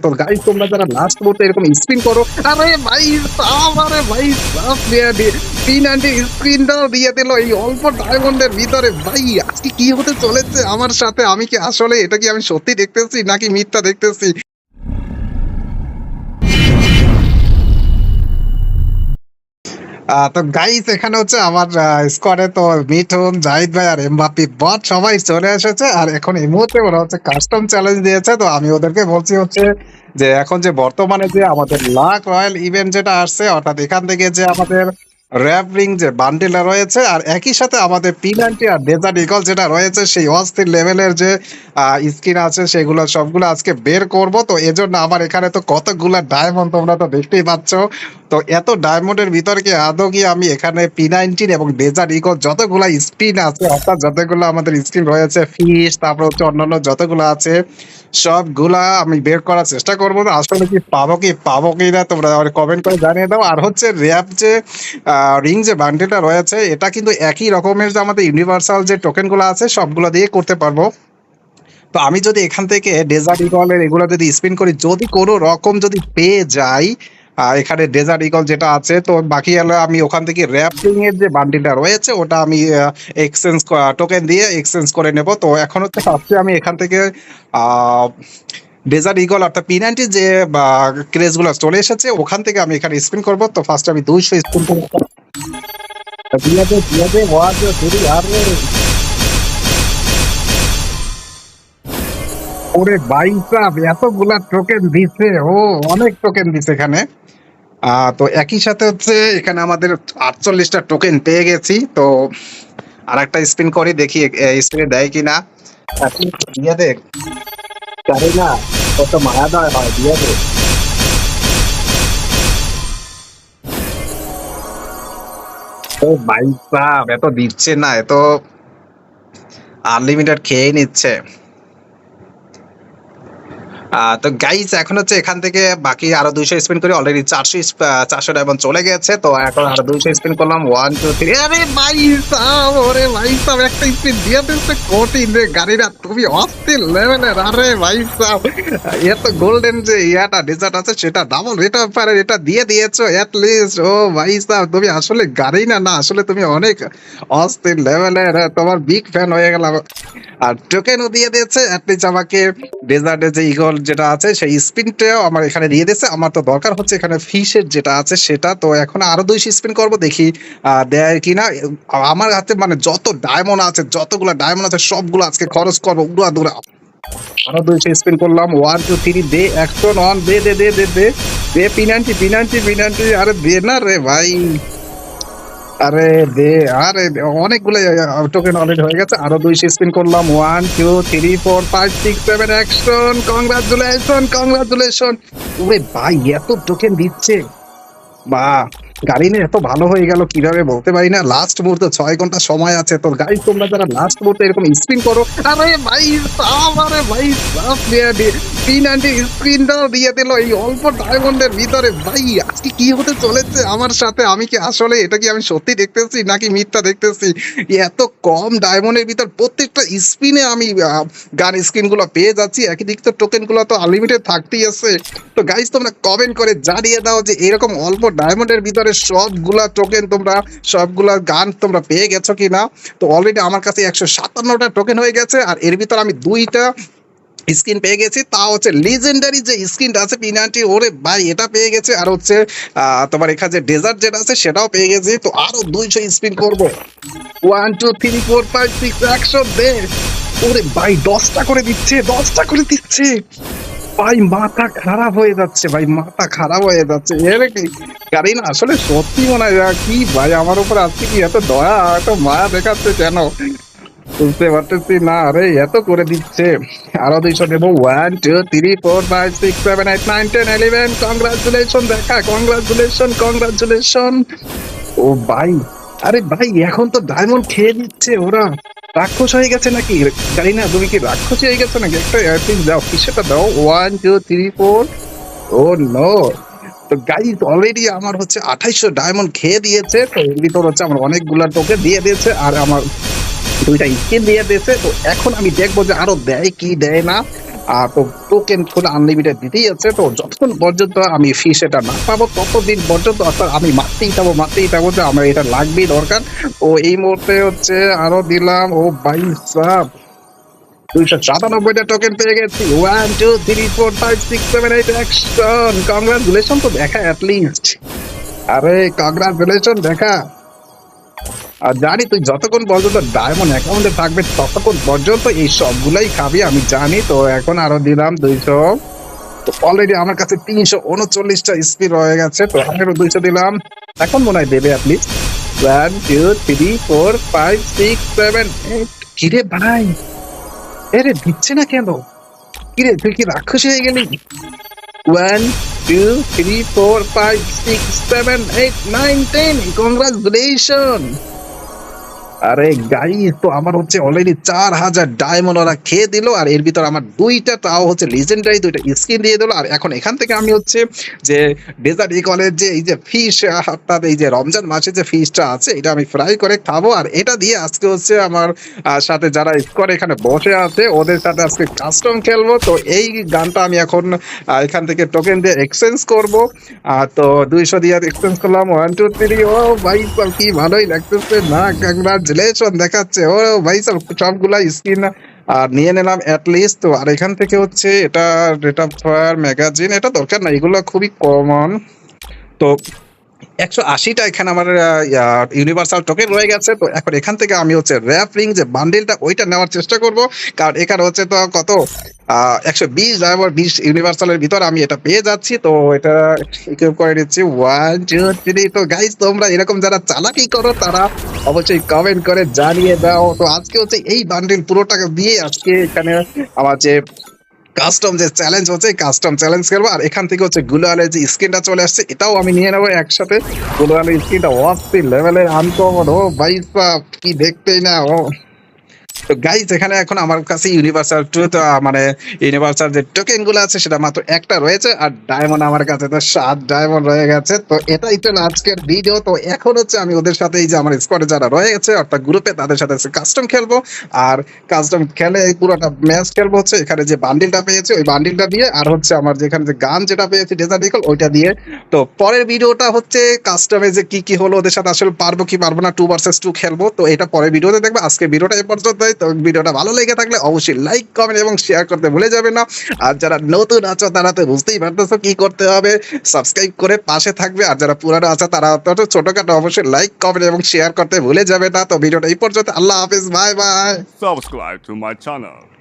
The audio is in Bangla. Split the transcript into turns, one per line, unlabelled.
তো গাইস তোমরা যারা লাস্ট মুহূর্তে এরকম স্পিন করো, আরে ভাই আরে ভাই P90 স্ক্রিনটাও দিয়ে দিল এই অল্প ডায়মন্ডের ভিতরে। ভাই আজকে কি হতে চলেছে আমার সাথে? আমি কি আসলে এটা কি আমি সত্যি দেখতেছি নাকি মিথ্যা দেখতেছি? তো গাইস এখানে হচ্ছে আমার স্কোয়াডে তো মিঠুন, জাহিদ ভাই আর এমবাপ্পি বট সবাই চলে এসেছে। আর এখন এই মুহূর্তে ওরা হচ্ছে কাস্টম চ্যালেঞ্জ দিয়েছে। তো আমি ওদেরকে বলছি হচ্ছে যে এখন যে বর্তমানে যে আমাদের লাক রয়্যাল ইভেন্ট যেটা আসছে, অর্থাৎ এখান থেকে যে আমাদের র্যাপ রিং যে বান্ডিলটা রয়েছে আর একই সাথে আমাদের P90 আর ডেজার্ট ইগল যেটা রয়েছে সেই অস্থির লেভেলের যে স্কিন আছে সেগুলো সবগুলো আজকে বের করব। তো এজন্য আমার এখানে তো কতগুলা ডায়মন্ড তোমরা তো দেখতেই পাচ্ছ। তো এত ডায়মন্ডের ভিতরে কি আদৌ কি আমি এখানে P90 এবং ডেজার্ট ইগল যতগুলা স্পিন আছে, অর্থাৎ যতগুলো আমাদের স্কিন রয়েছে, ফিশ, তারপর হচ্ছে অন্যান্য যতগুলো আছে সবগুলা আমি বের করার চেষ্টা করবো। না আসলে কি পাবো কি না তোমরা কমেন্ট করে জানিয়ে দাও। আর হচ্ছে র্যাপ যে রিং যে বান্ডেলটা রয়েছে এটা কিন্তু একই রকমের যে আমাদের ইউনিভার্সাল যে টোকেন গুলো আছে সবগুলো দিয়ে করতে পারবো। তো আমি যদি এখান থেকে ডেজার্ট ইগলের এগুলো যদি স্পিন করি, যদি কোনো রকম যদি পেয়ে যাই এখানে ডেজার্ট ইগল যেটা আছে, তো বাকি হলো আমি ওখান থেকে র্যাপিং এর যে বান্ডিলটা রয়েছে ওটা আমি এক্সচেঞ্জ টোকেন দিয়ে এক্সচেঞ্জ করে নেব। তো এখন হচ্ছে ফার্স্টে আমি এখান থেকে ডেজার্ট ইগল অর্থাৎ P90 যে ক্রেজ গুলো চলে এসেছে ওখান থেকে আমি এখানে স্পিন করব। তো ফার্স্টে আমি 200 স্পিন করব। দিয়ে দে ওয়াজ শুরু আর ওরে ভাই সাব এতগুলা টোকেন দিছে, ও অনেক টোকেন দিছে এখানে। তো একই সাথে হচ্ছে এখানে আমাদের 48টা টোকেন পেয়ে গেছি। তো আর একটা স্পিন করি দেখি স্পিনে দেয় কিনা। দিয়ে দে, জানি না কত মায়া দেয় হয়, দিয়ে দে। ও ভাই সাব এত দিচ্ছে না, এত আনলিমিটেড খেয়ে নিচ্ছে। তো গাইস এখন হচ্ছে এখান থেকে বাকি আরো 200 স্পিন করি, অলরেডি 400 ডায়মন্ড চলে গেছে। তো এখন আরো 200 স্পিন করলাম, 1 2 3। আরে ভাই সাব, ওরে ভাই সাব একটা স্পিন দিয়ে দিচ্ছে কঠিন রে গাড়িরা, তুমি অস্থির লেভেলের। আরে ভাই সাব এত গোল্ডেন যে ইয়াটা ডেজার্ট আছে সেটা ডাবল রেট অফ ফায়ার এটা দিয়ে দিয়েছো এট লিস্ট। ও ভাই সাব তুমি আসলে গাড়ি না, না আসলে তুমি অনেক অস্থির লেভেলের, তোমার বিগ ফ্যান হয়ে গেলাম। আর টোকেনও দিয়ে দিয়েছে অ্যাটলিস্ট আমাকে ডেজার্টে যে ইগল যেটা আছে সেই স্পিনটাও আমার এখানে দিয়ে দিয়েছে। আমার তো দরকার হচ্ছে এখানে ফিশের যেটা আছে সেটা। তো এখন আরো 200 স্পিন করব, দেখি দেয় কিনা। আমার হাতে মানে যত ডায়মন্ড আছে, যতগুলো ডায়মন্ড আছে সবগুলো আজকে খরচ করবো উড়া দুরা। আরো 200 স্পিন করলাম, 1 2 3 দে, action on, they they they they they they P90 আরে দে না রে ভাই, আরে দে। আরে অনেকগুলো টোকেন অলরেডি হয়ে গেছে, আরো 200 স্পিন করলাম, 1 2 3 4 5 6 7 অ্যাকশন, কংগ্রাচুলেশন। ওরে ভাই এত টোকেন দিচ্ছে, বা গাড়ি নিয়ে এত ভালো হয়ে গেল কিভাবে বলতে পারি না। লাস্ট মুহূর্তে 6 ঘন্টা সময় আছে। তো গাড়ি তোমরা যারা লাস্ট মুহূর্তে এরকম স্পিন করো, আরে ভাই আরে ভাই P90 স্ক্রিনটাও দিয়ে দিল এই অল্প ডায়মন্ডের ভিতরে। ভাই আজকে কি হতে চলেছে আমার সাথে? আমি কি আসলে এটা কি আমি সত্যি দেখতেছি নাকি মিথ্যা দেখতেছি? এত কম ডায়মন্ডের ভিতর প্রত্যেকটা স্পিনে আমি গান স্ক্রিন গুলো পেয়ে যাচ্ছি, একই দিক তো টোকেন গুলো তো আনলিমিটেড থাকতেই আছে। তো গাইস তোমরা কমেন্ট করে জানিয়ে দাও যে এরকম অল্প ডায়মন্ডের ভিতরে সবগুলা টোকেন তোমরা সবগুলা গান তোমরা পেয়ে গেছো কিনা। তো অলরেডি আমার কাছে 157টা টোকেন হয়ে গেছে, আর এর ভিতর আমি 2টা স্কিন পেয়ে গেছি, তা হচ্ছে লিজেন্ডারি যে স্কিনটা আছে P90, ওরে ভাই এটা পেয়ে গেছে। আর হচ্ছে তোমার এখানে যে ডেজার্ট যেটা আছে সেটাও পেয়ে গেছি। তো আরো 200 স্পিন করবো, 1 2 3 4 5 6 100 দে। ওরে ভাই 10টা করে দিচ্ছে ভাই, মাথা খারাপ হয়ে যাচ্ছে ভাই, মাথা খারাপ হয়ে যাচ্ছে। এর কি গাড়ি না আসলে সত্যি মনে হয় কি ভাই আমার উপর আজকে কি এত দয়া এত মায়া দেখাচ্ছে কেন বুঝতে পারতেছি না। আরে এত করে দিচ্ছে, আরো 200 নেবো, 1 2 3 4 5 6 7 8 9 10 11। কংগ্রাচুলেশন দেখা, কংগ্রাচুলেশন। ও ভাই, আরে ভাই এখন তো ডায়মন্ড খেয়ে নিচ্ছে ওরা, রাক্ষস হয়ে গেছে নাকি? জানি না তুমি কি রাক্ষস হয়ে গেছে নাকি? একটা এয়ারপিস দাও, কিসেটা দাও, 1 2 3 4। ও নো। তো গাইস অলরেডি আমার হচ্ছে 2800 ডায়মন্ড খেয়ে দিয়েছে। তো এর ভিতর হচ্ছে আমার অনেকগুলা টোকেন দিয়ে দিয়েছে আর আমার 2টা স্কিন দিয়ে দিয়েছে। তো এখন আমি দেখবো যে আরো দেয় কি দেয় না। তো টোকেন ফুল আনলিমিটেড দিতেই আছে। তো যতক্ষণ পর্যন্ত আমি ফিস এটা না পাবো ততদিন পর্যন্ত অর্থাৎ আমি মারতেই থাকবো যে আমার এটা লাগবেই দরকার। তো এই মুহূর্তে হচ্ছে আরো দিলাম, ও ভাই সাব 297টা টোকেন পেয়ে গেছি। 1 2 3 4 5 6 7 8 অ্যাকশন। কংগ্রাচুলেশন তো দেখা এট লিস্ট। আরে কংগ্রাচুলেশন দেখা। আর জানি তুই যতক্ষণ পর্যন্ত ডায়মন্ড অ্যাকাউন্টে থাকবে ততক্ষণ পর্যন্ত এই সবগুলাই খাবি আমি জানি। তো এখন আরো দিলাম 200। তো অলরেডি আমার কাছে 339টা স্পিড রয়ে গেছে। তো আরো 200 দিলাম। এখন মনে হয় দেবে অ্যাটলিস্ট। 1 2 3 4 5 6 7 8। কিরে ভাই, এরে দিচ্ছে না কেন? কিরে তুই কি রাক্ষস হয়ে গেলি? 1 2 3 4 5 6 7 8 9 10। কংগ্রাচুলেশন। আরে গাইস, তো আমার হচ্ছে অলরেডি 4000 ডায়মন্ড ওরা খেয়ে দিল। আর এর ভিতর আমার দুইটা তাও হচ্ছে লিজেন্ডারি দুইটা স্কিন দিয়ে দিল। আর এখন এখান থেকে আমি হচ্ছে যে ডেজার্ট ইগলের যে এই যে ফিশ, অর্থাৎ এই যে রমজান মাসে যে ফিশটা আছে এটা আমি ফ্রাই করে খাবো। আর এটা দিয়ে আজকে হচ্ছে আমার সাথে যারা স্কোয়াড এখানে বসে আছে ওদের সাথে আজকে কাস্টম খেলবো। তো এই গানটা আমি এখন এখান থেকে টোকেন দিয়ে এক্সচেঞ্জ করব। তো 200 দিয়ে এক্সচেঞ্জ করলাম। 1 2 3। ও ভাই সাব কি ভালোই লাগতেছে না? কংগ্রাচুলেশন দেখাচ্ছে। ও ভাই সাব সবগুলা স্কিন আর নিয়ে নিলাম এট লিস্ট। তো আর এখান থেকে হচ্ছে এটা রেট অফ ফায়ার ম্যাগাজিন এটা দরকার না, এগুলো খুবই কমন। তো 180টা এখানে আমার ইউনিভার্সাল টোকেন রয়ে গেছে। তো এখন এখান থেকে আমি হচ্ছে র্যাপ রিং যে বান্ডিলটা ওইটা নেওয়ার চেষ্টা করব। কারণ এখানে হচ্ছে তো কত 120 ড্রাইভার 20 ইউনিভার্সালের ভিতর আমি এটা পেয়ে যাচ্ছি। তো এটা ইকুইপ করে নিচ্ছি। 1 2 3। তো গাইস তোমরা এরকম যারা চালাকি করো তারা অবশ্যই কমেন্ট করে জানিয়ে দাও। তো আজকে হচ্ছে এই বান্ডিল পুরোটাকে দিয়ে আজকে এখানে আমার যে কাস্টম যে চ্যালেঞ্জ হচ্ছে কাস্টম চ্যালেঞ্জ খেলবো। আর এখান থেকে হচ্ছে গুলোয়ালের যে স্কিনটা চলে আসছে এটাও আমি নিয়ে নেবো একসাথে। গুলোয়ালের স্কিনটা অস্থির লেভেলের আনকমন। ও ভাই সাব কি দেখতেই না। ও তো গাইজ এখানে এখন আমার কাছে ইউনিভার্সাল ট্রুথ মানে ইউনিভার্সাল যে টোকেন গুলো আছে সেটা মাত্র একটা রয়েছে। আর ডায়মন্ড আমার কাছে তো 7 ডায়মন্ড রয়ে গেছে। তো এটাই তো আজকের ভিডিও। তো এখন হচ্ছে আমি ওদের সাথে এই যে আমার স্কোয়াডে যারা রয়ে গেছে অর্থাৎ গ্রুপে তাদের সাথে কাস্টম খেলবো। আর কাস্টম খেলে এই পুরোটা ম্যাচ খেলবো হচ্ছে এখানে যে বান্ডিলটা পেয়েছি ওই বান্ডিলটা দিয়ে, আর হচ্ছে আমার যেখানে যে গান যেটা পেয়েছি ডেজার্ট ইগল ওইটা দিয়ে। তো পরের ভিডিওটা হচ্ছে কাস্টমে যে কি কি হলো ওদের সাথে আসলে পারবো কি পারবো না 2 ভার্সেস 2 খেলবো। তো এটা পরের ভিডিওতে দেখবো। আজকে ভিডিওটা এই পর্যন্তই। তো ভিডিওটা ভালো লেগে থাকলে অবশ্যই লাইক কমেন্ট এবং শেয়ার করতে ভুলে যাবে না। আর যারা নতুন আছো তারা তো বুঝতেই পারতেছো কি করতে হবে, সাবস্ক্রাইব করে পাশে থাকবে। আর যারা পুরানো আছে তারা তো ছোটখাটো অবশ্যই লাইক কমেন্ট এবং শেয়ার করতে ভুলে যাবে না। তো ভিডিওটা এই পর্যন্ত। আল্লাহ হাফেজ, bye bye.
Subscribe to my channel.